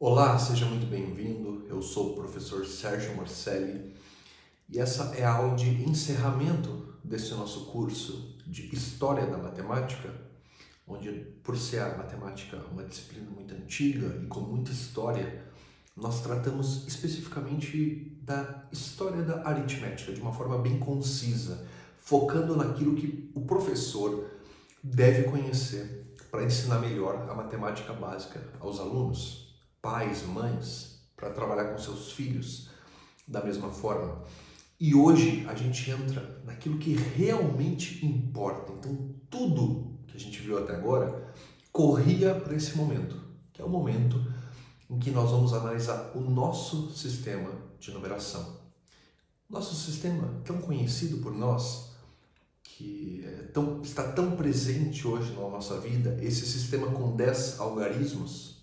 Olá, seja muito bem-vindo. Eu sou o professor Sérgio Morcelli e essa é a aula de encerramento desse nosso curso de História da Matemática, onde, por ser a matemática uma disciplina muito antiga e com muita história, nós tratamos especificamente da história da aritmética de uma forma bem concisa, focando naquilo que o professor deve conhecer para ensinar melhor a matemática básica aos alunos, pais, mães, para trabalhar com seus filhos da mesma forma. E hoje a gente entra naquilo que realmente importa. Então, tudo que a gente viu até agora corria para esse momento, que é o momento em que nós vamos analisar o nosso sistema de numeração. Nosso sistema tão conhecido por nós, que está tão presente hoje na nossa vida, esse sistema com 10 algarismos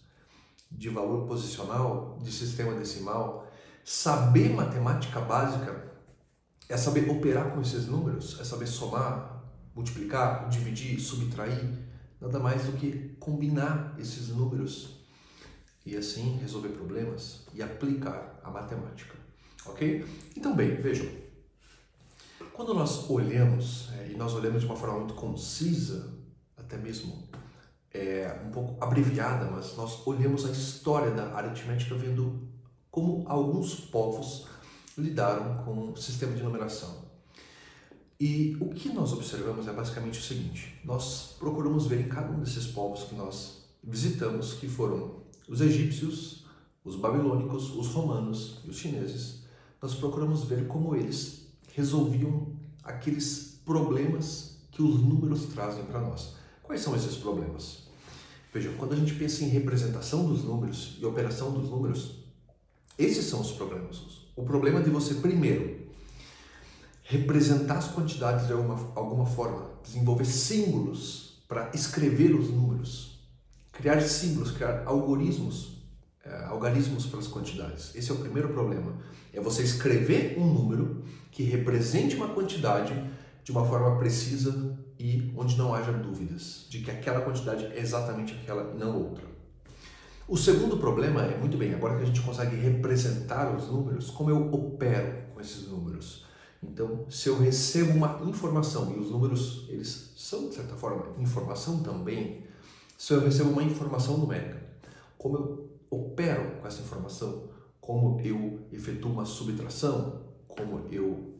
de valor posicional, de sistema decimal. Saber matemática básica é saber operar com esses números, é saber somar, multiplicar, dividir, subtrair, nada mais do que combinar esses números e assim resolver problemas e aplicar a matemática, ok? Então bem, vejam, quando nós olhamos, e nós olhamos de uma forma muito concisa, até mesmo um pouco abreviada, mas nós olhamos a história da aritmética vendo como alguns povos lidaram com o sistema de numeração. E o que nós observamos é basicamente o seguinte: nós procuramos ver em cada um desses povos que nós visitamos, que foram os egípcios, os babilônicos, os romanos e os chineses, nós procuramos ver como eles resolviam aqueles problemas que os números trazem para nós. Quais são esses problemas? Vejam, quando a gente pensa em representação dos números e operação dos números, esses são os problemas. O problema de você, primeiro, representar as quantidades de alguma forma, desenvolver símbolos para escrever os números, criar símbolos, criar algarismos para as quantidades. Esse é o primeiro problema. É você escrever um número que represente uma quantidade de uma forma precisa e onde não haja dúvidas de que aquela quantidade é exatamente aquela e não outra. O segundo problema é, muito bem, agora que a gente consegue representar os números, como eu opero com esses números? Então, se eu recebo uma informação, e os números, eles são, de certa forma, informação também, se eu recebo uma informação numérica, como eu opero com essa informação, como eu efetuo uma subtração, como eu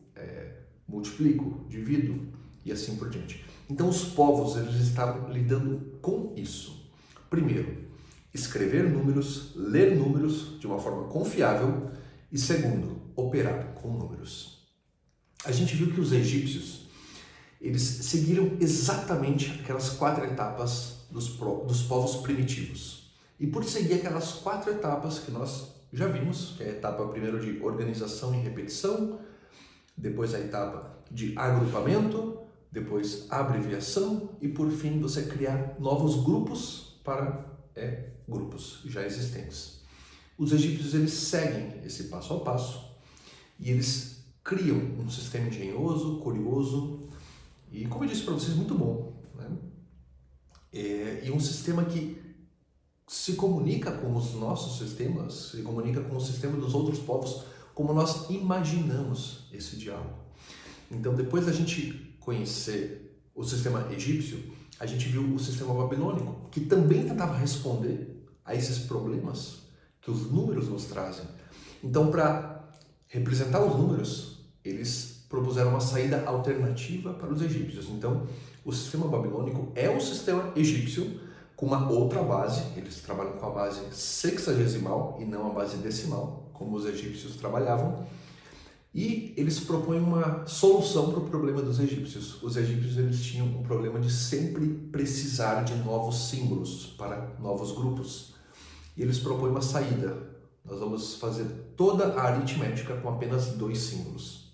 multiplico, divido e assim por diante. Então os povos eles estavam lidando com isso. Primeiro, escrever números, ler números de uma forma confiável e segundo, operar com números. A gente viu que os egípcios eles seguiram exatamente aquelas 4 etapas dos povos primitivos. E por seguir aquelas 4 etapas que nós já vimos, que é a etapa primeiro de organização e repetição, depois a etapa de agrupamento, depois abreviação e por fim você criar novos grupos para grupos já existentes. Os egípcios eles seguem esse passo a passo e eles criam um sistema engenhoso, curioso e, como eu disse para vocês, muito bom, né? E um sistema que se comunica com os nossos sistemas, se comunica com o sistema dos outros povos, como nós imaginamos esse diálogo. Então, depois da gente conhecer o sistema egípcio, a gente viu o sistema babilônico, que também tentava responder a esses problemas que os números nos trazem. Então, para representar os números, eles propuseram uma saída alternativa para os egípcios. Então, o sistema babilônico é o sistema egípcio com uma outra base. Eles trabalham com a base sexagesimal e não a base decimal, como os egípcios trabalhavam, e eles propõem uma solução para o problema dos egípcios. Os egípcios eles tinham um problema de sempre precisar de novos símbolos para novos grupos, e eles propõem uma saída. Nós vamos fazer toda a aritmética com apenas 2 símbolos.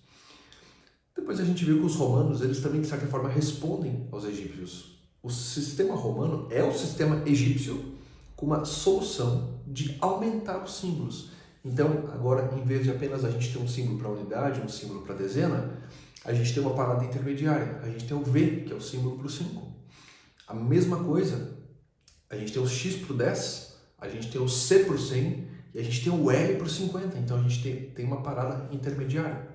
Depois a gente viu que os romanos eles também, de certa forma, respondem aos egípcios. O sistema romano é o sistema egípcio com uma solução de aumentar os símbolos. Então, agora, em vez de apenas a gente ter um símbolo para unidade, um símbolo para dezena, a gente tem uma parada intermediária. A gente tem o V, que é o símbolo para o 5. A mesma coisa, a gente tem o X para o 10, a gente tem o C para o 100 e a gente tem o L para o 50, então a gente tem uma parada intermediária.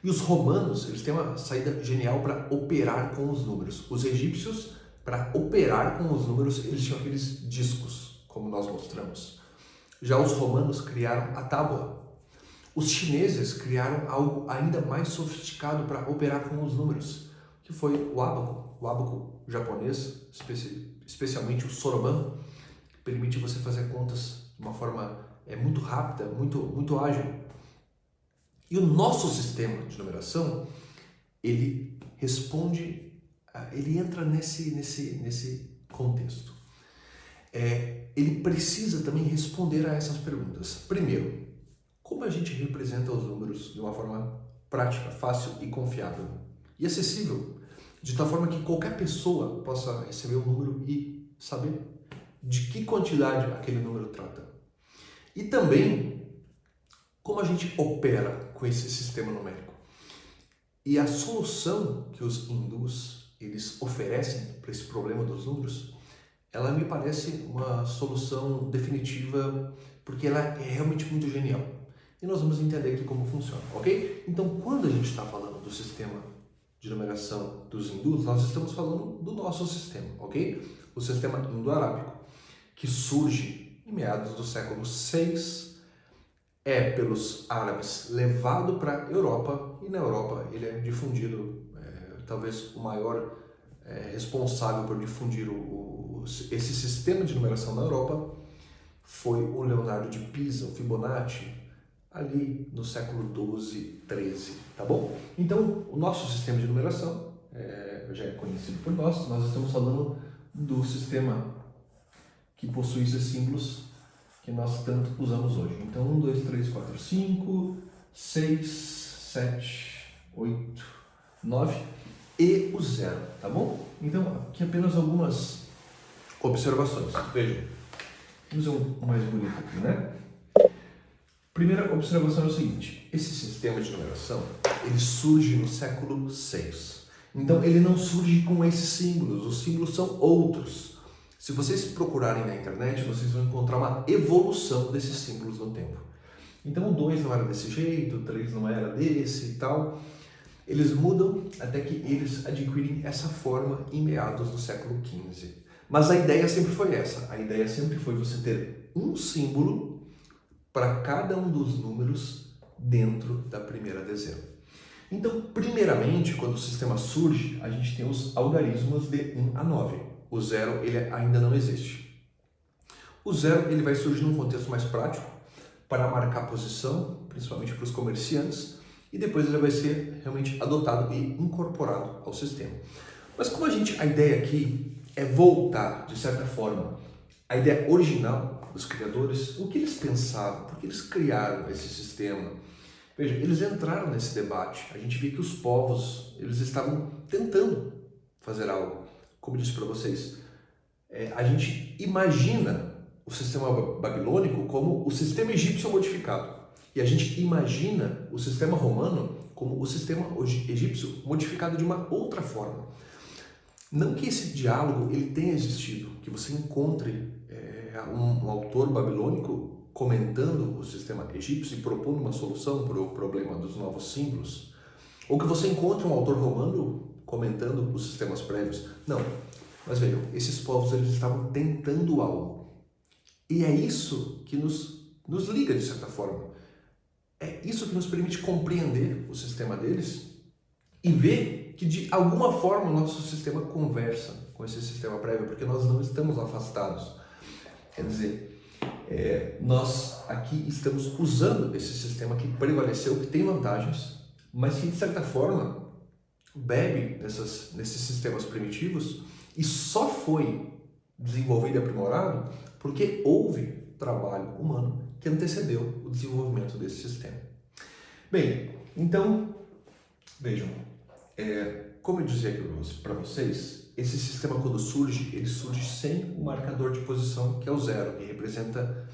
E os romanos, eles têm uma saída genial para operar com os números. Os egípcios, para operar com os números, eles tinham aqueles discos, como nós mostramos. Já os romanos criaram a tábua. Os chineses criaram algo ainda mais sofisticado para operar com os números, que foi o ábaco japonês, especialmente o soroban, que permite você fazer contas de uma forma muito rápida, muito ágil. E o nosso sistema de numeração, ele responde, ele entra nesse contexto. Ele precisa também responder a essas perguntas. Primeiro, como a gente representa os números de uma forma prática, fácil e confiável e acessível, de tal forma que qualquer pessoa possa receber o número e saber de que quantidade aquele número trata. E também, como a gente opera com esse sistema numérico. E a solução que os hindus eles oferecem para esse problema dos números, ela me parece uma solução definitiva, porque ela é realmente muito genial. E nós vamos entender aqui como funciona, ok? Então, quando a gente está falando do sistema de numeração dos hindus, nós estamos falando do nosso sistema, ok? O sistema indo-arábico, que surge em meados do século VI, pelos árabes levado para a Europa, e na Europa ele é difundido, talvez o maior responsável por difundir esse sistema de numeração na Europa foi o Leonardo de Pisa, o Fibonacci, ali no século XII, XIII, tá bom? Então, o nosso sistema de numeração já é conhecido por nós estamos falando do sistema que possui esses símbolos que nós tanto usamos hoje. Então, 1, 2, 3, 4, 5, 6, 7, 8, 9 e o 0, tá bom? Então, aqui apenas algumas observações. Vejam, vamos fazer um mais bonito aqui, né? Primeira observação é o seguinte: esse sistema de numeração, ele surge no século VI. Então, ele não surge com esses símbolos, os símbolos são outros. Se vocês procurarem na internet, vocês vão encontrar uma evolução desses símbolos no tempo. Então, o 2 não era desse jeito, o 3 não era desse e tal. Eles mudam até que eles adquirem essa forma em meados do século XV. Mas a ideia sempre foi essa. A ideia sempre foi você ter um símbolo para cada um dos números dentro da primeira dezena. Então, primeiramente, quando o sistema surge, a gente tem os algarismos de 1 a 9. O 0 ele ainda não existe. O 0 ele vai surgir num contexto mais prático para marcar posição, principalmente para os comerciantes, e depois ele vai ser realmente adotado e incorporado ao sistema. Mas como a ideia aqui é voltar, de certa forma, a ideia original dos criadores, o que eles pensavam, por que eles criaram esse sistema. Veja, eles entraram nesse debate, a gente vê que os povos, eles estavam tentando fazer algo. Como eu disse para vocês, a gente imagina o sistema babilônico como o sistema egípcio modificado. E a gente imagina o sistema romano como o sistema egípcio modificado de uma outra forma. Não que esse diálogo ele tenha existido, que você encontre um autor babilônico comentando o sistema egípcio e propondo uma solução para o problema dos novos símbolos, ou que você encontre um autor romano comentando os sistemas prévios. Não. Mas vejam, esses povos eles estavam tentando algo. E é isso que nos liga, de certa forma. É isso que nos permite compreender o sistema deles e ver que, de alguma forma, o nosso sistema conversa com esse sistema prévio, porque nós não estamos afastados. Quer dizer, nós aqui estamos usando esse sistema que prevaleceu, que tem vantagens, mas que, de certa forma, bebe nesses sistemas primitivos e só foi desenvolvido e aprimorado porque houve trabalho humano que antecedeu o desenvolvimento desse sistema. Bem, então, vejam, como eu dizia aqui para vocês, esse sistema quando surge, ele surge sem o marcador de posição, que é o 0, que representa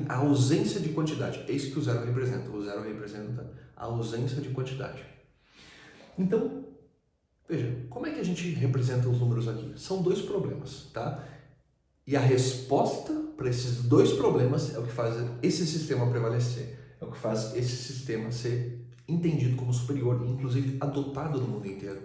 a ausência de quantidade. É isso que o 0 representa. O 0 representa a ausência de quantidade. Então, veja, como é que a gente representa os números aqui? São dois problemas, tá? E a resposta para esses dois problemas é o que faz esse sistema prevalecer, é o que faz esse sistema ser entendido como superior e inclusive adotado no mundo inteiro.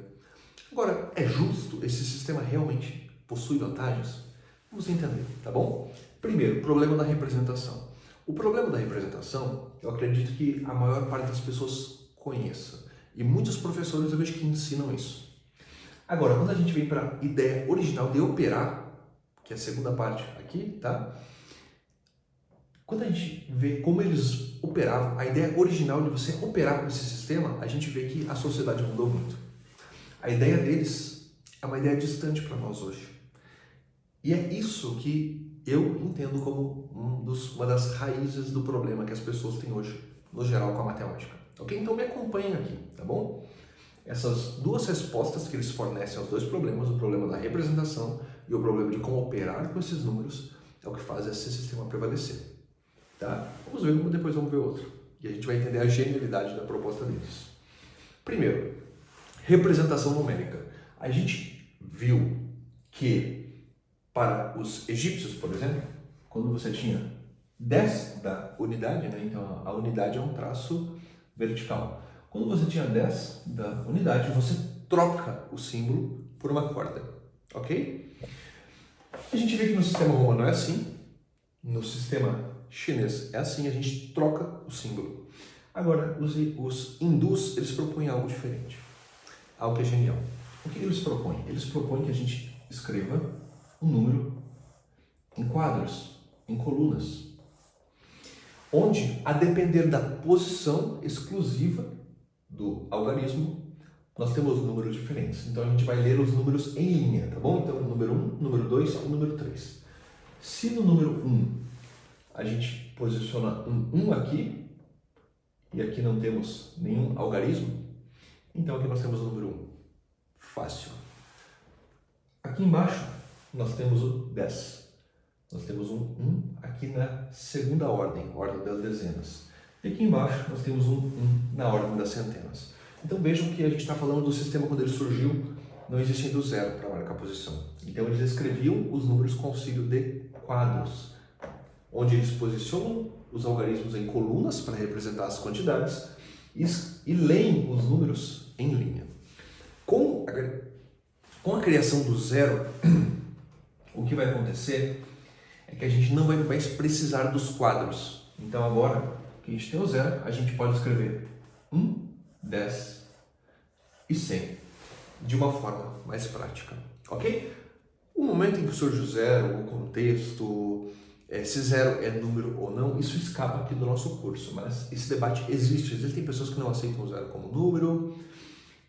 Agora, é justo? Esse sistema realmente possui vantagens? Vamos entender, tá bom? Primeiro, problema da representação. O problema da representação, eu acredito que a maior parte das pessoas conheça. E muitos professores eu vejo que ensinam isso. Agora, quando a gente vem para a ideia original de operar, que é a segunda parte aqui, tá? Quando a gente vê como eles operavam, a ideia original de você operar com esse sistema, a gente vê que a sociedade mudou muito. A ideia deles é uma ideia distante para nós hoje. E é isso que eu entendo como uma das raízes do problema que as pessoas têm hoje, no geral, com a matemática. Ok? Então me acompanhem aqui, tá bom? Essas duas respostas que eles fornecem aos dois problemas, o problema da representação e o problema de como operar com esses números, é o que faz esse sistema prevalecer. Tá? Vamos ver um, depois vamos ver outro. E a gente vai entender a genialidade da proposta deles. Primeiro, representação numérica. A gente viu que para os egípcios, por exemplo, quando você tinha 10 da unidade, né? Então a unidade é um traço vertical. Quando você tinha 10 da unidade, você troca o símbolo por uma corda, ok? A gente vê que no sistema romano é assim, no sistema chinês é assim, a gente troca o símbolo. Agora, os hindus, eles propõem algo diferente, algo que é genial. O que eles propõem? Eles propõem que a gente escreva um número em quadros, em colunas, onde, a depender da posição exclusiva do algarismo, nós temos números diferentes. Então a gente vai ler os números em linha, tá bom? Então, número 1, número 2 e número 3. Se no número 1 a gente posiciona um 1 aqui, e aqui não temos nenhum algarismo, então aqui nós temos o número 1. Fácil. Aqui embaixo nós temos o 10. Nós temos um 1 aqui na segunda ordem, ordem das dezenas. E aqui embaixo nós temos um 1 na ordem das centenas. Então vejam que a gente está falando do sistema quando ele surgiu, não existindo zero para marcar a posição. Então eles escreviam os números com auxílio de quadros, onde eles posicionam os algarismos em colunas para representar as quantidades e leem os números em linha. Com a criação do zero, o que vai acontecer é que a gente não vai mais precisar dos quadros. Então agora que a gente tem o zero, a gente pode escrever 1, 10 e 100 de uma forma mais prática, ok? O momento em que surge o zero, o contexto, se zero é número ou não, isso escapa aqui do nosso curso, mas esse debate existe. Existem pessoas que não aceitam o zero como número,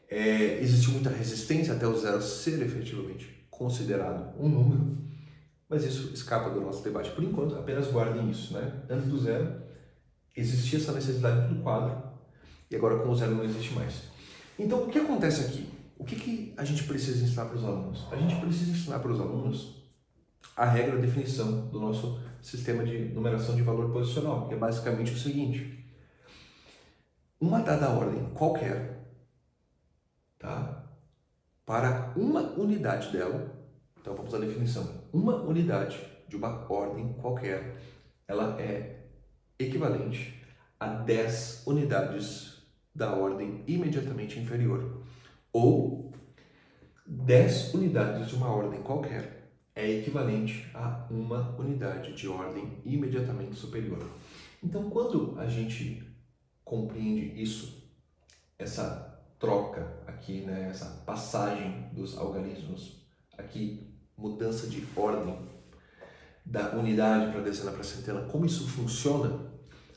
existe muita resistência até o zero ser efetivamente considerado um número, mas isso escapa do nosso debate por enquanto. Apenas guardem isso, né? Antes do zero existia essa necessidade do quadro e agora com o zero não existe mais. Então o que acontece aqui? O que a gente precisa ensinar para os alunos? A gente precisa ensinar para os alunos a regra, a definição do nosso sistema de numeração de valor posicional, que é basicamente o seguinte: uma dada ordem qualquer, tá? Para uma unidade dela, então vamos à definição, uma unidade de uma ordem qualquer, ela é equivalente a 10 unidades da ordem imediatamente inferior, ou 10 unidades de uma ordem qualquer é equivalente a uma unidade de ordem imediatamente superior. Então, quando a gente compreende isso, essa troca aqui, né, essa passagem dos algarismos aqui, mudança de ordem da unidade para dezena para centena, como isso funciona,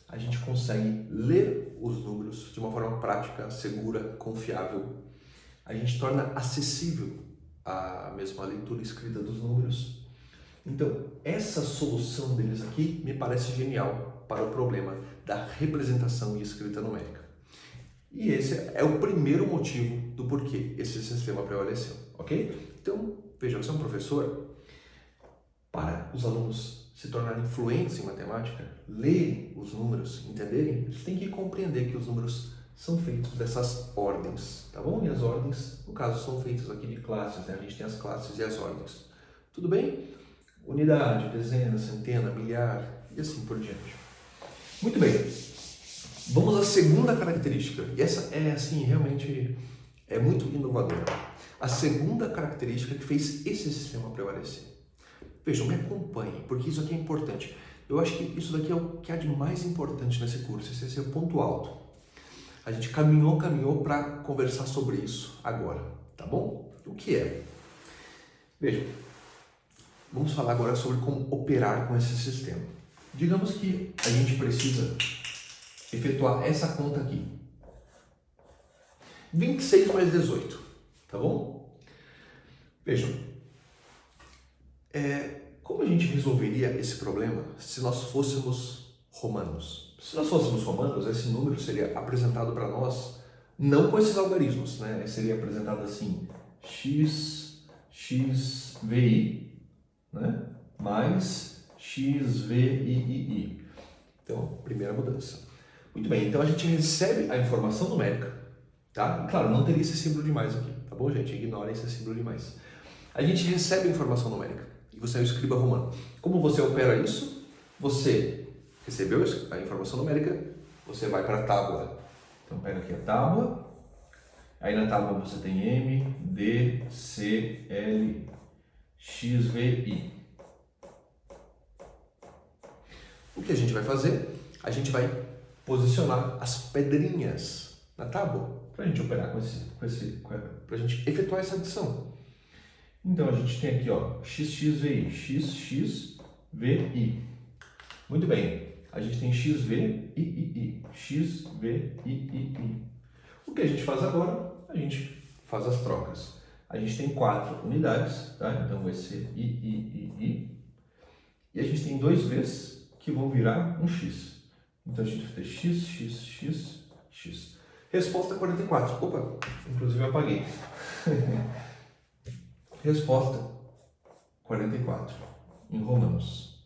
a gente consegue ler os números de uma forma prática, segura, confiável. A gente torna acessível a mesma leitura e escrita dos números. Então, essa solução deles aqui me parece genial para o problema da representação e escrita numérica. E esse é o primeiro motivo do porquê esse sistema prevaleceu, ok? Então, veja, você é um professor, para os alunos se tornarem fluentes em matemática, lerem os números, entenderem, eles têm que compreender que os números são feitos dessas ordens, tá bom? E as ordens, no caso, são feitas aqui de classes, né? A gente tem as classes e as ordens. Tudo bem? unidade, dezena, centena, milhar e assim por diante. Muito bem, vamos à segunda característica, e essa é assim, realmente é muito inovadora. A segunda característica que fez esse sistema prevalecer. Vejam, me acompanhem, porque isso aqui é importante. Eu acho que isso daqui é o que há de mais importante nesse curso, esse é o ponto alto. A gente caminhou para conversar sobre isso agora, tá bom? O que é? Vejam, vamos falar agora sobre como operar com esse sistema. Digamos que a gente precisa efetuar essa conta aqui. 26 mais 18, tá bom? Vejam, como a gente resolveria esse problema se nós fôssemos romanos? Se nós fôssemos romanos, esse número seria apresentado para nós não com esses algarismos, né? Seria apresentado assim, XVI, né? Mais XVII. Então, primeira mudança. Muito bem, então a gente recebe a informação numérica, tá? Claro, não teria esse símbolo de mais aqui, tá bom, gente? Ignorem esse símbolo de mais. A gente recebe a informação numérica e você é um escriba romano. Como você opera isso? Você recebeu a informação numérica, você vai para a tábua. Então, pega aqui a tábua. Aí na tábua você tem M, D, C, L, X, V, I. O que a gente vai fazer? A gente vai posicionar as pedrinhas na tábua para a gente operar para a gente efetuar essa adição. Então a gente tem aqui, ó, XXVI, XXVI. Muito bem, a gente tem XVII, XVII. O que a gente faz agora? A gente faz as trocas. A gente tem 4 unidades, tá? Então vai ser I. E a gente tem 2 Vs que vão virar um X. Então a gente vai ter X. Resposta 44. Opa, inclusive eu apaguei. Resposta 44 em romanos.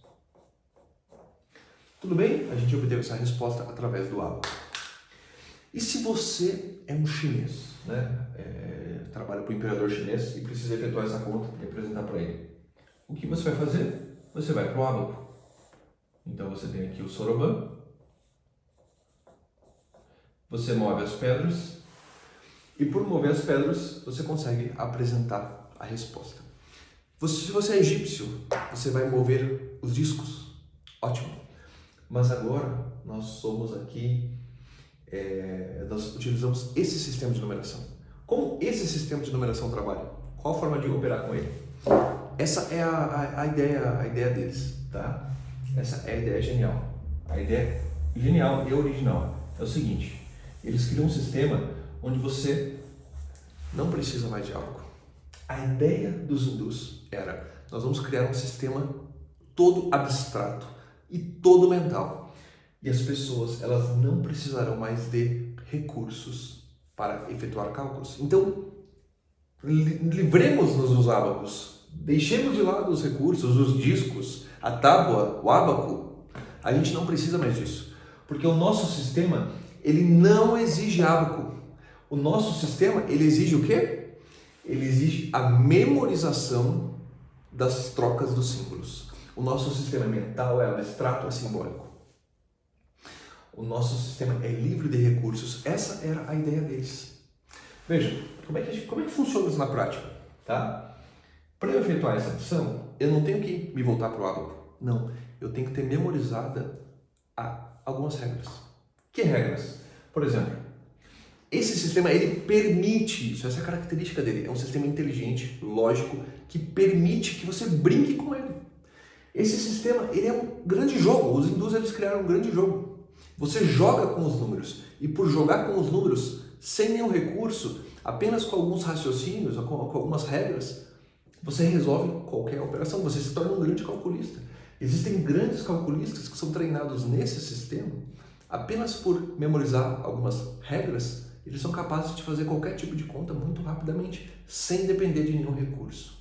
Tudo bem? A gente obteve essa resposta através do ábaco. E se você é um chinês, né? Trabalha para o imperador chinês e precisa efetuar essa conta e apresentar para ele, o que você vai fazer? Você vai para o ábaco. Então você tem aqui o soroban, você move as pedras e por mover as pedras você consegue apresentar a resposta. Se você é egípcio, você vai mover os discos. Ótimo. Mas agora nós somos aqui, nós utilizamos esse sistema de numeração. Como esse sistema de numeração trabalha? Qual a forma de operar com ele? Essa é a ideia deles, tá? Essa é a ideia genial. A ideia genial e original é o seguinte: eles criam um sistema onde você não precisa mais de ábaco. A ideia dos hindus era: nós vamos criar um sistema todo abstrato e todo mental. E as pessoas, elas não precisarão mais de recursos para efetuar cálculos. Então, livremos-nos dos ábacos. Deixemos de lado os recursos, os discos, a tábua, o ábaco. A gente não precisa mais disso. Porque o nosso sistema, ele não exige ábaco. O nosso sistema, ele exige o quê? Ele exige a memorização das trocas dos símbolos. O nosso sistema mental é abstrato, é simbólico. O nosso sistema é livre de recursos. Essa era a ideia deles. Veja, como é que funciona isso na prática? Tá? Para eu efetuar essa adição, eu não tenho que me voltar para o ábaco. Não, eu tenho que ter memorizada algumas regras. Que regras? Por exemplo, esse sistema, ele permite isso, essa é a característica dele. É um sistema inteligente, lógico, que permite que você brinque com ele. Esse sistema, ele é um grande jogo. Os hindus, eles criaram um grande jogo. Você joga com os números, e por jogar com os números, sem nenhum recurso, apenas com alguns raciocínios, com algumas regras, você resolve qualquer operação, você se torna um grande calculista. Existem grandes calculistas que são treinados nesse sistema, apenas por memorizar algumas regras, eles são capazes de fazer qualquer tipo de conta muito rapidamente, sem depender de nenhum recurso.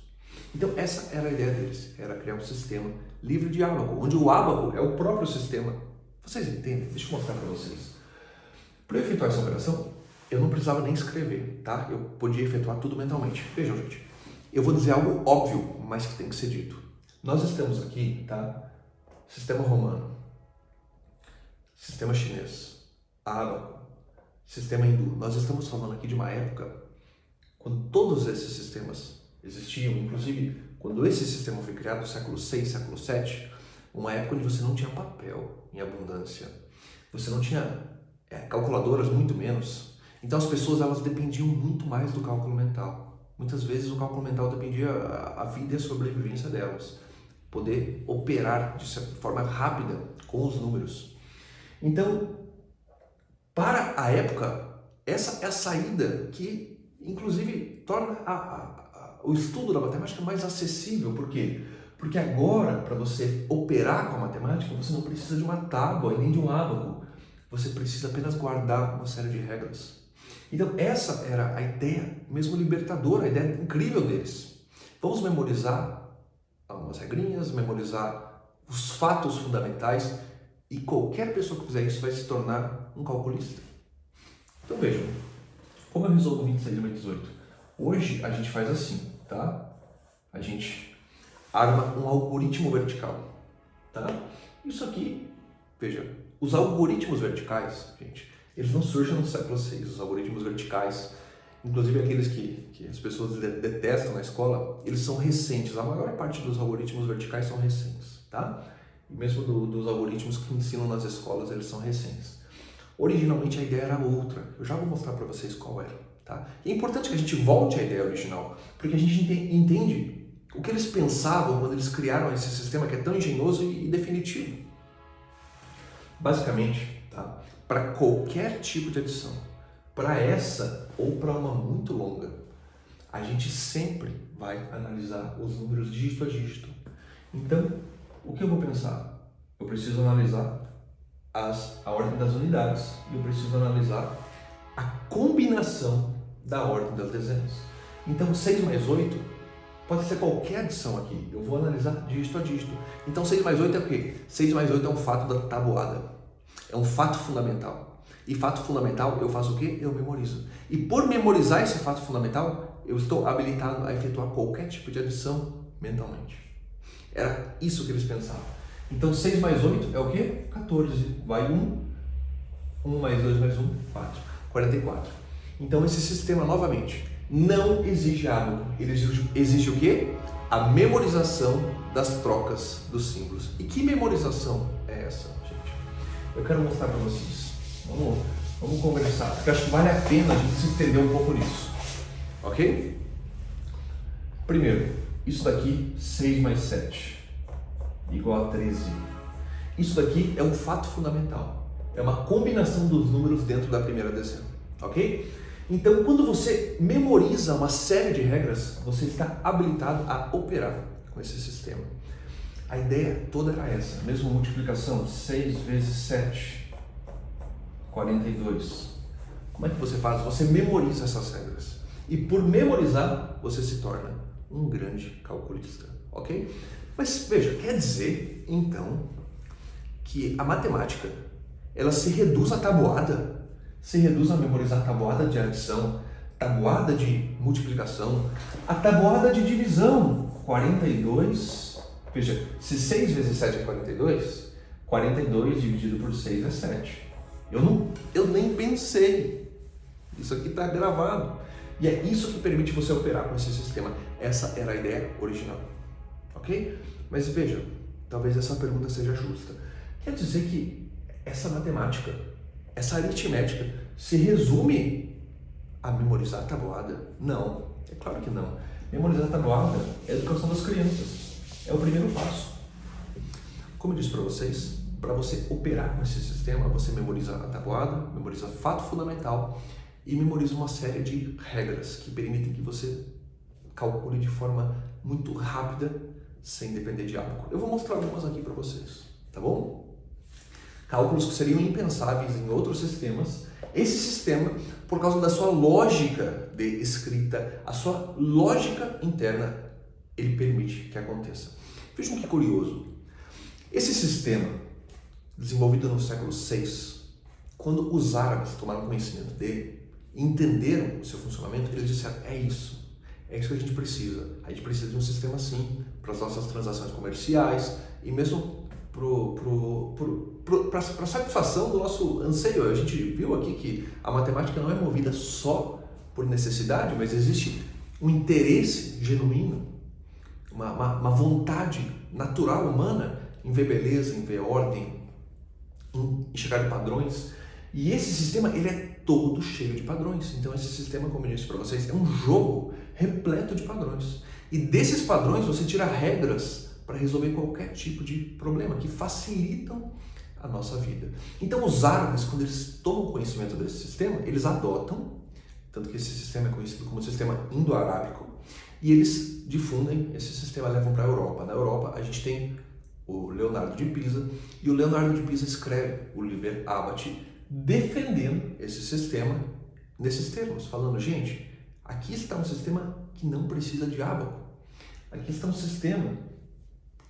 Então essa era a ideia deles, era criar um sistema livre de ábaco, onde o ábaco é o próprio sistema. Vocês entendem? Deixa eu mostrar para vocês. Para eu efetuar essa operação, eu não precisava nem escrever, tá? Eu podia efetuar tudo mentalmente. Vejam, gente, eu vou dizer algo óbvio, mas que tem que ser dito. Nós estamos aqui, tá? Sistema romano, sistema chinês, árabe, sistema hindu. Nós estamos falando aqui de uma época quando todos esses sistemas existiam, inclusive quando esse sistema foi criado no século VI, século VII, uma época onde você não tinha papel em abundância, você não tinha calculadoras, muito menos. Então as pessoas elas dependiam muito mais do cálculo mental. Muitas vezes o cálculo mental dependia a vida e a sobrevivência delas, poder operar de certa forma rápida com os números. Então, para a época, essa é a saída que, inclusive, torna o estudo da matemática mais acessível. Por quê? Porque agora, para você operar com a matemática, você não precisa de uma tábua e nem de um ábaco. Você precisa apenas guardar uma série de regras. Então, essa era a ideia, mesmo libertadora, a ideia incrível deles. Vamos memorizar algumas regrinhas, memorizar os fatos fundamentais, e qualquer pessoa que fizer isso vai se tornar um calculista. Então vejam, como eu resolvo 26 mais 18? Hoje a gente faz assim, tá? A gente arma um algoritmo vertical, tá? Isso aqui, veja, os algoritmos verticais, gente, eles não surgem no século VI, os algoritmos verticais, inclusive aqueles que as pessoas detestam na escola, eles são recentes. A maior parte dos algoritmos verticais são recentes, tá? E mesmo dos algoritmos que ensinam nas escolas, eles são recentes. Originalmente a ideia era outra, eu já vou mostrar para vocês qual era, tá? E é importante que a gente volte à ideia original, porque a gente entende o que eles pensavam quando eles criaram esse sistema que é tão engenhoso e definitivo. Basicamente, tá? Para qualquer tipo de adição, para essa ou para uma muito longa, a gente sempre vai analisar os números dígito a dígito. Então, o que eu vou pensar? Eu preciso analisar a ordem das unidades e eu preciso analisar a combinação da ordem das dezenas. Então, 6 mais 8 pode ser qualquer adição aqui. Eu vou analisar dígito a dígito. Então, 6 mais 8 é o quê? 6 mais 8 é um fato da tabuada. É um fato fundamental. E fato fundamental, eu faço o quê? Eu memorizo. E por memorizar esse fato fundamental, eu estou habilitado a efetuar qualquer tipo de adição mentalmente. Era isso que eles pensavam. Então, 6 mais 8 é o quê? 14. Vai 1. 1 mais 2 mais 1, 4. 44. Então, esse sistema, novamente, não exige ábaco. Ele exige o quê? A memorização das trocas dos símbolos. E que memorização é essa, gente? Eu quero mostrar para vocês. Vamos conversar, porque eu acho que vale a pena a gente se entender um pouco nisso. Ok? Primeiro, isso daqui, 6 mais 7, igual a 13. Isso daqui é um fato fundamental. É uma combinação dos números dentro da primeira dezena. Ok? Então, quando você memoriza uma série de regras, você está habilitado a operar com esse sistema. A ideia toda era essa. Mesma multiplicação, 6 vezes 7, 42. Como é que você faz? Você memoriza essas regras. E por memorizar, você se torna um grande calculista, ok? Mas veja, quer dizer, então, que a matemática, ela se reduz à tabuada, se reduz a memorizar tabuada de adição, tabuada de multiplicação, a tabuada de divisão, 42, veja, se 6 vezes 7 é 42, 42 dividido por 6 é 7. Eu nem pensei. Isso aqui está gravado. E é isso que permite você operar com esse sistema. Essa era a ideia original. Ok? Mas veja, talvez essa pergunta seja justa. Quer dizer que essa matemática, essa aritmética, se resume a memorizar a tabuada? Não, é claro que não. Memorizar a tabuada é a educação das crianças. É o primeiro passo. Como eu disse para vocês, para você operar com esse sistema, você memoriza a tabuada, memoriza fato fundamental e memoriza uma série de regras que permitem que você calcule de forma muito rápida, sem depender de ábaco. Eu vou mostrar algumas aqui para vocês, tá bom? Cálculos que seriam impensáveis em outros sistemas. Esse sistema, por causa da sua lógica de escrita, a sua lógica interna, ele permite que aconteça. Vejam que curioso. Esse sistema, desenvolvido no século VI, quando os árabes tomaram conhecimento dele, entenderam o seu funcionamento, eles disseram, é isso que a gente precisa de um sistema assim para as nossas transações comerciais e mesmo para a satisfação do nosso anseio. A gente viu aqui que a matemática não é movida só por necessidade, mas existe um interesse genuíno, uma vontade natural humana em ver beleza, em ver ordem, em enxergar padrões. E esse sistema, ele é todo cheio de padrões. Então esse sistema, como eu disse para vocês, é um jogo repleto de padrões. E desses padrões você tira regras para resolver qualquer tipo de problema que facilitam a nossa vida. Então os árabes, quando eles tomam conhecimento desse sistema, eles adotam, tanto que esse sistema é conhecido como sistema indo-arábico, e eles difundem esse sistema, levam para a Europa. Na Europa a gente tem o Leonardo de Pisa, e o Leonardo de Pisa escreve o Liber Abaci, defendendo esse sistema nesses termos, falando, gente, aqui está um sistema que não precisa de ábaco. Aqui está um sistema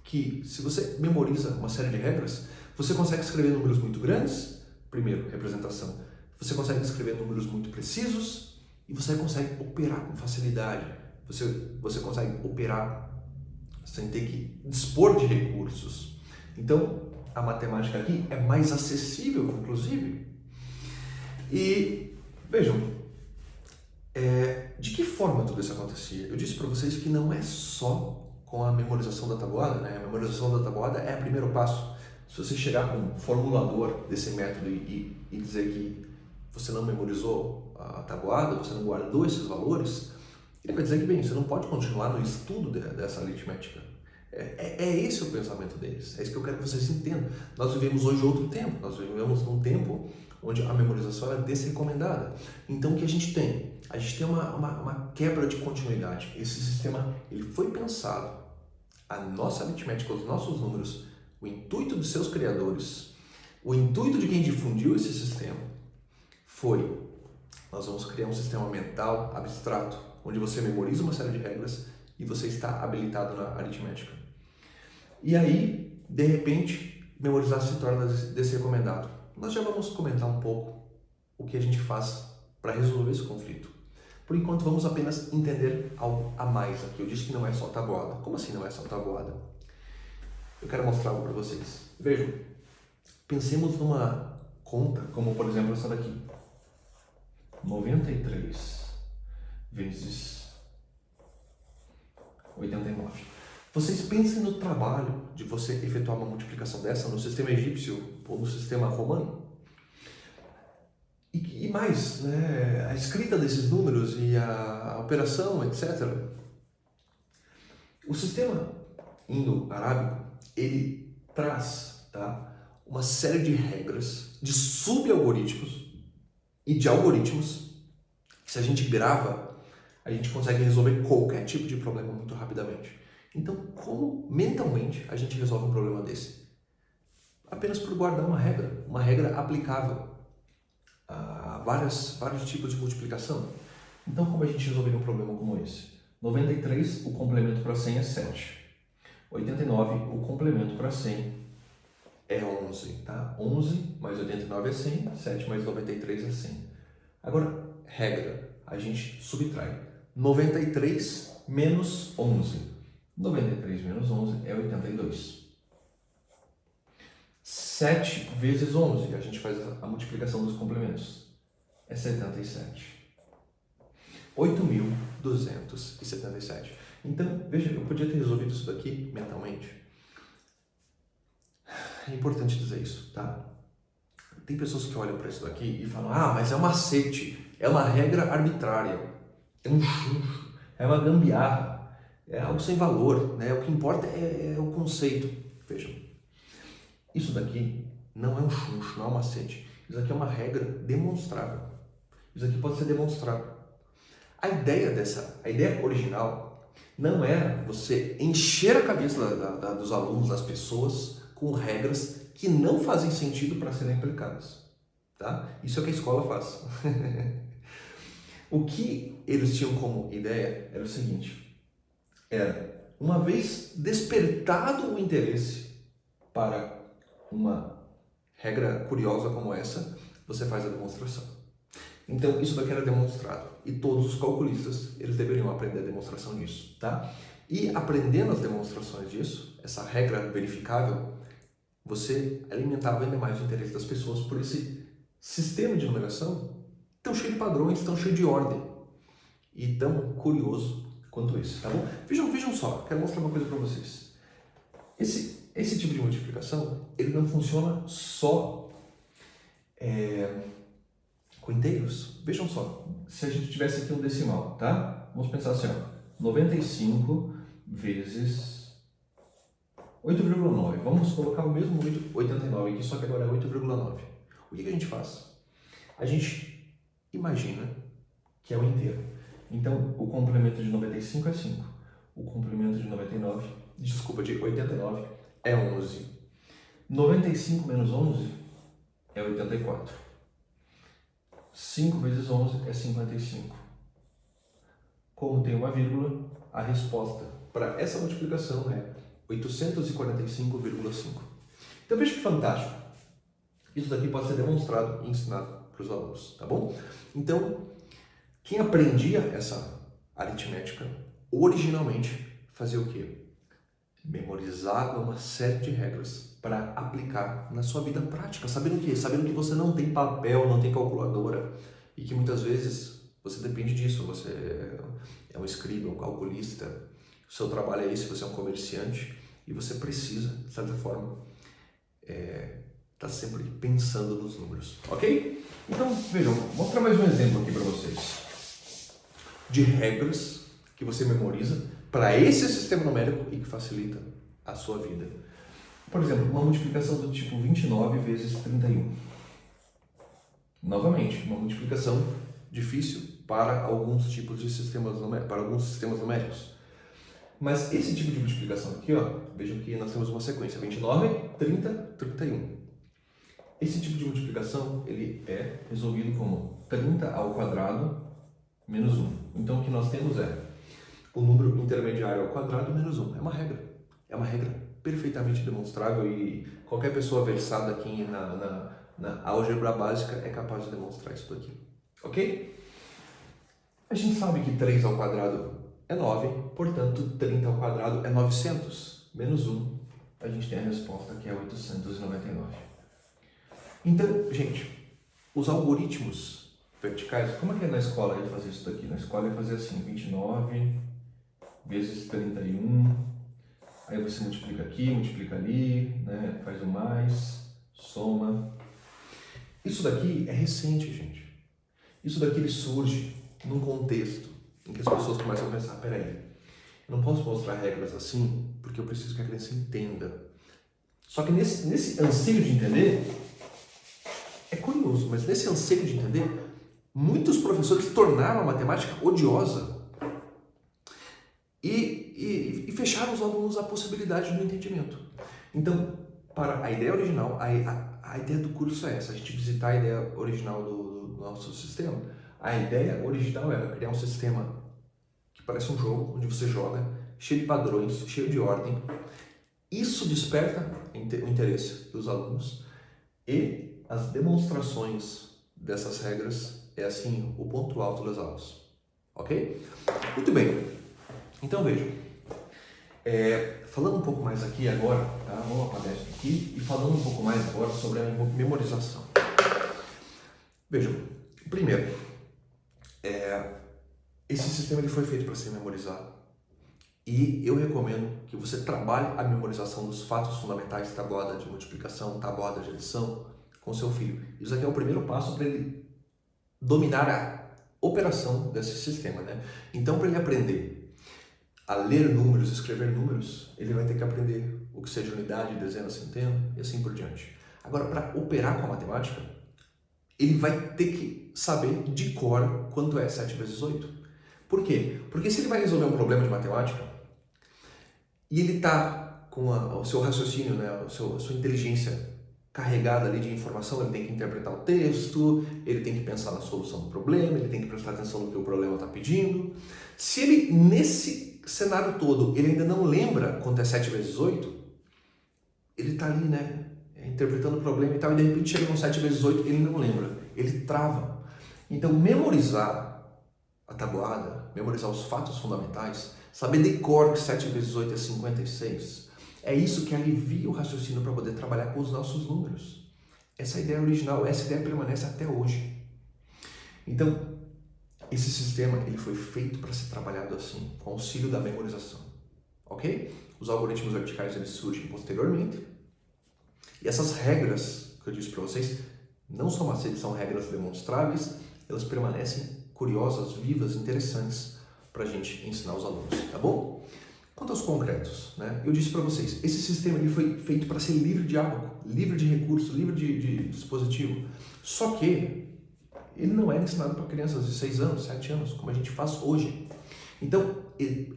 que, se você memoriza uma série de regras, você consegue escrever números muito grandes, primeiro, representação, você consegue escrever números muito precisos e você consegue operar com facilidade. Você consegue operar sem ter que dispor de recursos. Então, a matemática aqui é mais acessível, inclusive. E, vejam, de que forma tudo isso acontecia? Eu disse para vocês que não é só com a memorização da tabuada, né? A memorização da tabuada é o primeiro passo. Se você chegar com um formulador desse método e dizer que você não memorizou a tabuada, você não guardou esses valores, ele vai dizer que, bem, você não pode continuar no estudo dessa aritmética. É esse o pensamento deles, é isso que eu quero que vocês entendam. Nós vivemos hoje outro tempo, nós vivemos num tempo onde a memorização é desrecomendada. Então o que a gente tem? A gente tem uma quebra de continuidade. Esse sistema ele foi pensado, a nossa aritmética, os nossos números, o intuito dos seus criadores, o intuito de quem difundiu esse sistema foi: nós vamos criar um sistema mental abstrato, onde você memoriza uma série de regras e você está habilitado na aritmética. E aí, de repente, memorizar se torna desrecomendado. Nós já vamos comentar um pouco o que a gente faz para resolver esse conflito. Por enquanto, vamos apenas entender algo a mais aqui. Eu disse que não é só tabuada. Como assim não é só tabuada? Eu quero mostrar algo para vocês. Vejam, pensemos numa conta, como por exemplo essa daqui. 93 vezes 89. Vocês pensem no trabalho de você efetuar uma multiplicação dessa no sistema egípcio ou no sistema romano. E mais, né, a escrita desses números e a operação, etc. O sistema indo-arábico, ele traz, tá, uma série de regras, de subalgoritmos e de algoritmos que, se a gente grava, a gente consegue resolver qualquer tipo de problema muito rapidamente. Então, como mentalmente a gente resolve um problema desse? Apenas por guardar uma regra aplicável a vários tipos de multiplicação. Então, como a gente resolveria um problema como esse? 93, o complemento para 100 é 7. 89, o complemento para 100 é 11, tá? 11 mais 89 é 100, 7 mais 93 é 100. Agora, regra, a gente subtrai. 93 menos 11. 93 menos 11 é 82. 7 vezes 11, a gente faz a multiplicação dos complementos, é 77. 8.277. Então, veja, eu podia ter resolvido isso daqui mentalmente. É importante dizer isso, tá? Tem pessoas que olham para isso daqui e falam: ah, mas é um macete, é uma regra arbitrária, é um chuncho, é uma gambiarra. É algo sem valor, né? O que importa é o conceito. Vejam, isso daqui não é um chuncho, não é um macete. Isso aqui é uma regra demonstrável. Isso aqui pode ser demonstrado. A ideia original não era você encher a cabeça dos alunos, das pessoas, com regras que não fazem sentido para serem aplicadas. Tá? Isso é o que a escola faz. O que eles tinham como ideia era o seguinte: uma vez despertado o interesse para uma regra curiosa como essa, você faz a demonstração. Então, isso daqui era demonstrado. E todos os calculistas, eles deveriam aprender a demonstração disso, tá? E aprendendo as demonstrações disso, essa regra verificável, você alimentava ainda mais o interesse das pessoas por esse sistema de numeração tão cheio de padrões, tão cheio de ordem e tão curioso quanto esse, tá bom? Vejam só, quero mostrar uma coisa para vocês. Esse tipo de multiplicação, ele não funciona só com inteiros. Vejam só, se a gente tivesse aqui um decimal, tá? Vamos pensar assim, ó, 95 vezes 8,9. Vamos colocar o mesmo 89 aqui, só que agora é 8,9. O que a gente faz? A gente imagina que é um inteiro. Então, o complemento de 95 é 5. O complemento de 89 é 11. 95 menos 11 é 84. 5 vezes 11 é 55. Como tem uma vírgula, a resposta para essa multiplicação é 845,5. Então veja que fantástico. Isso daqui pode ser demonstrado e ensinado para os alunos, tá bom? Então, quem aprendia essa aritmética originalmente fazia o quê? Memorizava uma série de regras para aplicar na sua vida prática, sabendo o quê? Sabendo que você não tem papel, não tem calculadora e que muitas vezes você depende disso, você é um escriba, um calculista, o seu trabalho é esse, você é um comerciante e você precisa, de certa forma, estar sempre pensando nos números, ok? Então, vejam, vou mostrar mais um exemplo aqui para vocês de regras que você memoriza para esse sistema numérico e que facilita a sua vida. Por exemplo, uma multiplicação do tipo 29 vezes 31. Novamente, uma multiplicação difícil para alguns tipos de sistemas numéricos, para alguns sistemas numéricos. Mas esse tipo de multiplicação aqui, ó, vejam que nós temos uma sequência 29, 30, 31. Esse tipo de multiplicação ele é resolvido como 30 ao quadrado menos 1. Então o que nós temos é o número intermediário ao quadrado menos 1. É uma regra. É uma regra perfeitamente demonstrável e qualquer pessoa versada aqui na álgebra básica é capaz de demonstrar isso daqui. Ok? A gente sabe que 3 ao quadrado é 9, portanto 30 ao quadrado é 900. Menos 1, a gente tem a resposta que é 899. Então, gente, os algoritmos verticais, como é que é na escola ele fazer isso daqui? Na escola ele fazer assim, 29 vezes 31, aí você multiplica aqui, multiplica ali, né? Faz o mais, soma. Isso daqui é recente, gente. Isso daqui ele surge num contexto em que as pessoas começam a pensar, peraí, eu não posso mostrar regras assim porque eu preciso que a criança entenda. Só que nesse anseio de entender, é curioso, mas nesse anseio de entender, muitos professores tornaram a matemática odiosa e fecharam os alunos à possibilidade do entendimento. Então, para a ideia original, a ideia do curso é essa, a gente visitar a ideia original do nosso sistema. A ideia original era criar um sistema que parece um jogo, onde você joga, cheio de padrões, cheio de ordem. Isso desperta o interesse dos alunos e as demonstrações dessas regras é assim o ponto alto das aulas. Ok? Muito bem. Então vejam, falando um pouco mais aqui agora, tá? Vamos apagar isso aqui e falando um pouco mais agora sobre a memorização. Vejam, primeiro, esse sistema ele foi feito para ser memorizado e eu recomendo que você trabalhe a memorização dos fatos fundamentais, tabuada de multiplicação, tabuada de adição, com seu filho. Isso aqui é o primeiro passo para ele dominar a operação desse sistema, né? Então, para ele aprender a ler números, escrever números, ele vai ter que aprender o que seja unidade, dezena, centena e assim por diante. Agora, para operar com a matemática, ele vai ter que saber de cor quanto é 7 vezes 8. Por quê? Porque se ele vai resolver um problema de matemática e ele está com o seu raciocínio, né, a sua inteligência carregada ali de informação, ele tem que interpretar o texto, ele tem que pensar na solução do problema, ele tem que prestar atenção no que o problema está pedindo. Se ele, nesse cenário todo, ele ainda não lembra quanto é 7 vezes 8, ele está ali, né, interpretando o problema e tal, e de repente chega no 7 vezes 8, ele não lembra, ele trava. Então, memorizar a tabuada, memorizar os fatos fundamentais, saber de cor que 7 vezes 8 é 56. É isso que alivia o raciocínio para poder trabalhar com os nossos números. Essa é a ideia original, essa ideia permanece até hoje. Então, esse sistema ele foi feito para ser trabalhado assim, com auxílio da memorização, ok? Os algoritmos verticais eles surgem posteriormente e essas regras que eu disse para vocês não são macetes, são regras demonstráveis, elas permanecem curiosas, vivas, interessantes para a gente ensinar os alunos, tá bom? Quanto aos concretos, né? Eu disse para vocês, esse sistema ele foi feito para ser livre de ábaco, livre de recurso, livre de dispositivo, só que ele não era ensinado para crianças de 6 anos, 7 anos, como a gente faz hoje. Então,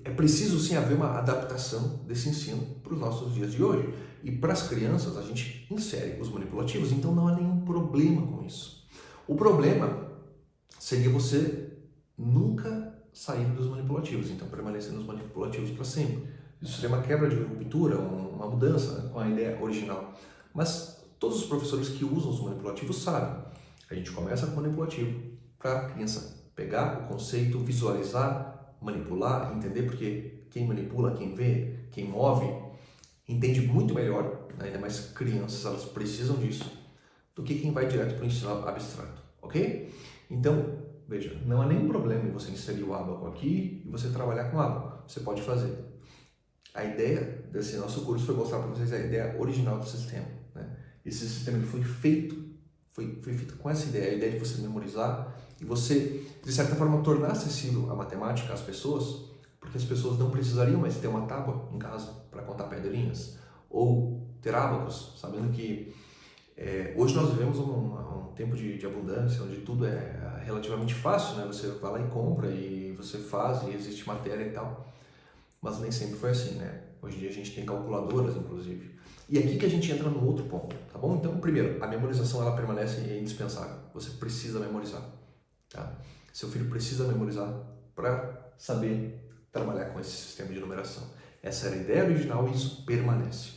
é preciso sim haver uma adaptação desse ensino para os nossos dias de hoje. E para as crianças, a gente insere os manipulativos, então não há nenhum problema com isso. O problema seria você nunca sair dos manipulativos, então permanecer nos manipulativos para sempre. Isso seria uma quebra de ruptura, uma mudança com a ideia original. Mas todos os professores que usam os manipulativos sabem. A gente começa com o manipulativo para a criança pegar o conceito, visualizar, manipular, entender, porque quem manipula, quem vê, quem move, entende muito melhor, né? Ainda mais crianças, elas precisam disso, do que quem vai direto para o ensino abstrato, ok? Então, veja, não há nenhum problema em você inserir o ábaco aqui e você trabalhar com o ábaco, você pode fazer. A ideia desse nosso curso foi mostrar para vocês a ideia original do sistema, né? Esse sistema ele foi feito com essa ideia, a ideia de você memorizar e você, de certa forma, tornar acessível a matemática às pessoas, porque as pessoas não precisariam mais ter uma tábua em casa para contar pedrinhas, ou ter ábacos, sabendo que hoje nós vivemos um tempo de abundância, onde tudo é relativamente fácil, né? Você vai lá e compra, e você faz, e existe matéria e tal, mas nem sempre foi assim, né? Hoje em dia a gente tem calculadoras, inclusive. E aqui que a gente entra no outro ponto, tá bom? Então, primeiro, a memorização ela permanece indispensável. Você precisa memorizar, tá? Seu filho precisa memorizar para saber trabalhar com esse sistema de numeração. Essa era a ideia original e isso permanece.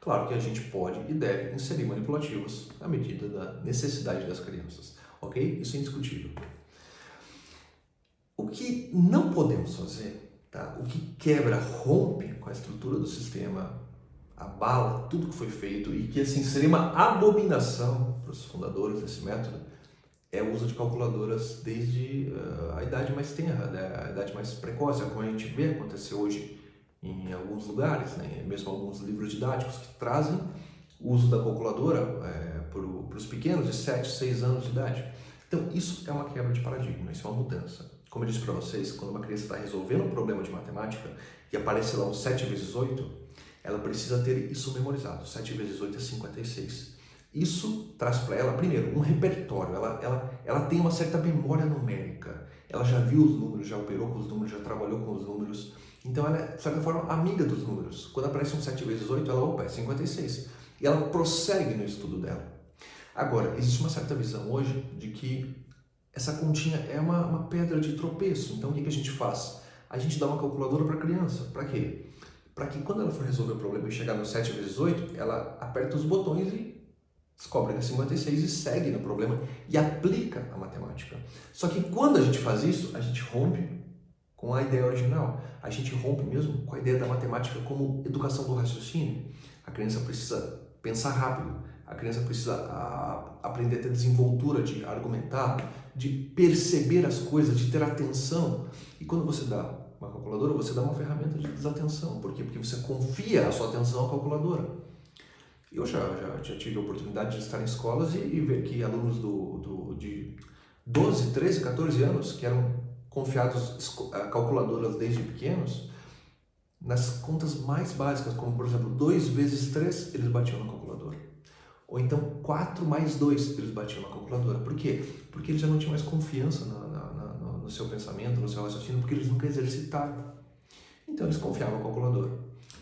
Claro que a gente pode e deve inserir manipulativos à medida da necessidade das crianças, ok? Isso é indiscutível. O que não podemos fazer, tá? O que quebra, rompe com a estrutura do sistema, abala tudo que foi feito e que assim seria uma abominação para os fundadores desse método, é o uso de calculadoras desde a idade mais tenra, né? A idade mais precoce, como a gente vê acontecer hoje em alguns lugares, né? Mesmo alguns livros didáticos que trazem o uso da calculadora para os pequenos de 7, 6 anos de idade. Então isso é uma quebra de paradigma, isso é uma mudança. Como eu disse para vocês, quando uma criança está resolvendo um problema de matemática e aparece lá um 7 vezes 8, ela precisa ter isso memorizado. 7 vezes 8 é 56. Isso traz para ela, primeiro, um repertório. Ela tem uma certa memória numérica. Ela já viu os números, já operou com os números, já trabalhou com os números. Então ela é, de certa forma, amiga dos números. Quando aparece um 7 vezes 8, ela, opa, é 56. E ela prossegue no estudo dela. Agora, existe uma certa visão hoje de que essa continha é uma pedra de tropeço. Então o que a gente faz? A gente dá uma calculadora para a criança. Para quê? Para que quando ela for resolver o problema e chegar no 7 vezes 8, ela aperta os botões e descobre que é 56 e segue no problema e aplica a matemática. Só que quando a gente faz isso, a gente rompe com a ideia original. A gente rompe mesmo com a ideia da matemática como educação do raciocínio. A criança precisa pensar rápido, a criança precisa aprender a ter desenvoltura de argumentar, de perceber as coisas, de ter atenção. E quando você dá uma calculadora, você dá uma ferramenta de desatenção. Por quê? Porque você confia a sua atenção à calculadora. Eu já tive a oportunidade de estar em escolas e ver que alunos de 12, 13, 14 anos, que eram confiados a calculadoras desde pequenos, nas contas mais básicas, como por exemplo 2 vezes 3, eles batiam na calculadora. Ou então 4 mais 2, eles batiam na calculadora. Por quê? Porque eles já não tinham mais confiança no seu pensamento, no seu raciocínio, porque eles nunca exercitaram. Então eles confiavam na calculadora.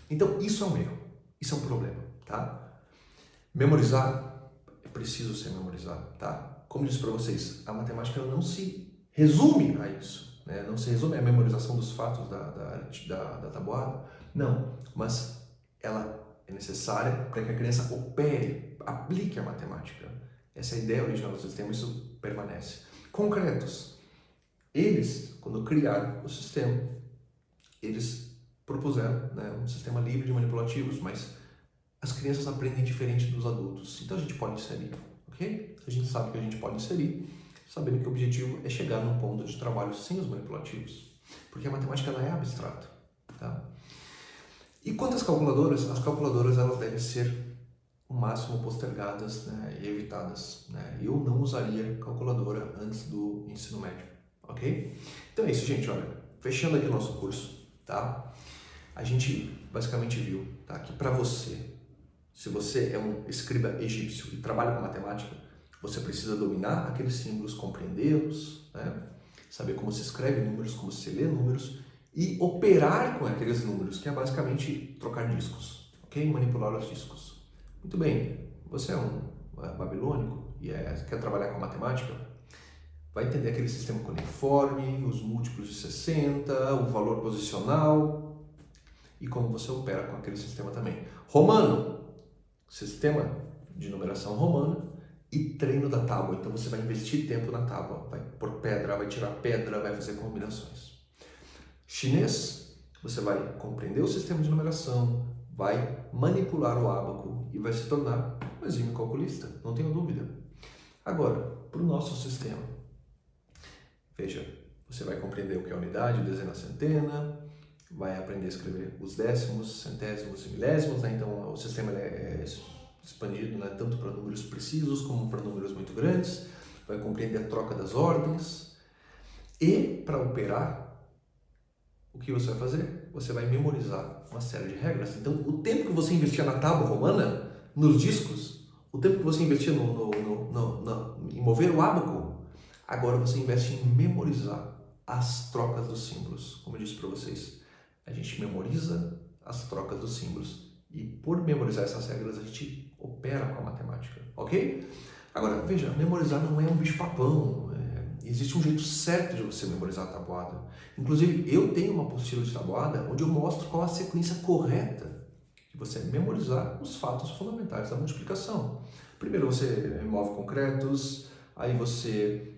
Então isso é um erro, isso é um problema, tá? Memorizar é preciso ser memorizado, tá? Como eu disse para vocês, a matemática não se resume a isso, né? Não se resume à memorização dos fatos da tabuada, não, mas ela é necessária para que a criança opere, aplique a matemática. Essa é a ideia original do sistema, isso permanece. Concretos. Eles, quando criaram o sistema, eles propuseram, né, um sistema livre de manipulativos, mas as crianças aprendem diferente dos adultos, então a gente pode inserir, ok? A gente sabe que a gente pode inserir, sabendo que o objetivo é chegar num ponto de trabalho sem os manipulativos, porque a matemática ela é abstrata, tá? E quanto às calculadoras, as calculadoras elas devem ser o máximo postergadas, né, e evitadas, né? Eu não usaria calculadora antes do ensino médio, ok? Então é isso, gente, olha, fechando aqui o nosso curso, tá? A gente basicamente viu, tá, que para você, se você é um escriba egípcio e trabalha com matemática, você precisa dominar aqueles símbolos, compreendê-los, né? Saber como se escreve números, como se lê números e operar com aqueles números, que é basicamente trocar discos, ok? Manipular os discos. Muito bem, você é um babilônico e quer trabalhar com matemática, vai entender aquele sistema cuneiforme, os múltiplos de 60, o valor posicional e como você opera com aquele sistema também. Romano, sistema de numeração romana e treino da tábua. Então você vai investir tempo na tábua, vai pôr pedra, vai tirar pedra, vai fazer combinações. Chinês, você vai compreender o sistema de numeração, vai manipular o ábaco e vai se tornar um exímio calculista, não tenho dúvida. Agora, para o nosso sistema, veja, você vai compreender o que é unidade, dezena, centena, vai aprender a escrever os décimos, centésimos e milésimos, né? Então o sistema é expandido, né, tanto para números precisos como para números muito grandes, vai compreender a troca das ordens e para operar, o que você vai fazer? Você vai memorizar uma série de regras. Então, o tempo que você investia na tábua romana, nos discos, o tempo que você investia em mover o ábaco, agora você investe em memorizar as trocas dos símbolos. Como eu disse para vocês, a gente memoriza as trocas dos símbolos. E por memorizar essas regras, a gente opera com a matemática, ok? Agora, veja, memorizar não é um bicho-papão. Existe um jeito certo de você memorizar a tabuada. Inclusive, eu tenho uma apostila de tabuada onde eu mostro qual a sequência correta de você memorizar os fatos fundamentais da multiplicação. Primeiro você remove concretos, aí você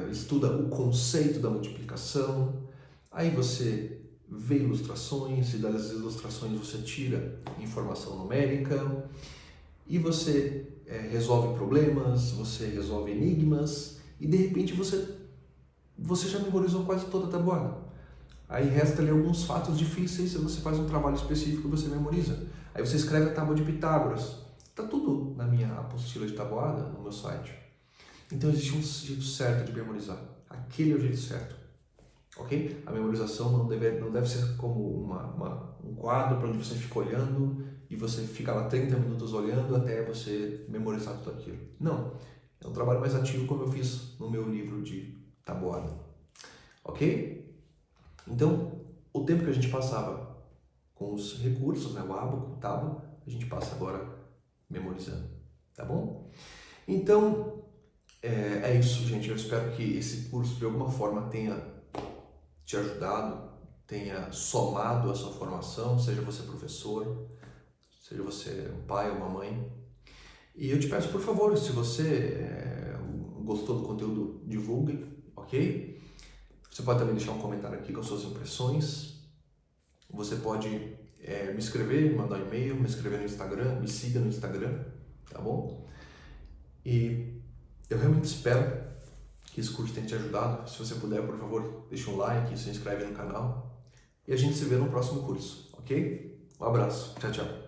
estuda o conceito da multiplicação, aí você vê ilustrações e das ilustrações você tira informação numérica e você resolve problemas, você resolve enigmas e de repente você já memorizou quase toda a tabuada. Aí resta ali alguns fatos difíceis e você faz um trabalho específico e você memoriza. Aí você escreve a tábua de Pitágoras. Está tudo na minha apostila de tabuada, no meu site. Então existe um jeito certo de memorizar. Aquele é o jeito certo. Ok? A memorização não deve ser como um quadro para onde você fica olhando e você fica lá 30 minutos olhando até você memorizar tudo aquilo. Não. É um trabalho mais ativo, como eu fiz no meu livro de tabuada. Ok? Então, o tempo que a gente passava com os recursos, né, o ábaco, o tábua, a gente passa agora memorizando. Tá bom? Então, é isso, gente. Eu espero que esse curso, de alguma forma, tenha te ajudado, tenha somado a sua formação, seja você professor, seja você um pai ou uma mãe. E eu te peço, por favor, se você gostou do conteúdo, divulgue, ok? Você pode também deixar um comentário aqui com as suas impressões. Você pode me escrever, me mandar um e-mail, me escrever no Instagram, me siga no Instagram, tá bom? E eu realmente espero que esse curso tenha te ajudado. Se você puder, por favor, deixa um like, se inscreve no canal. E a gente se vê no próximo curso, ok? Um abraço. Tchau, tchau.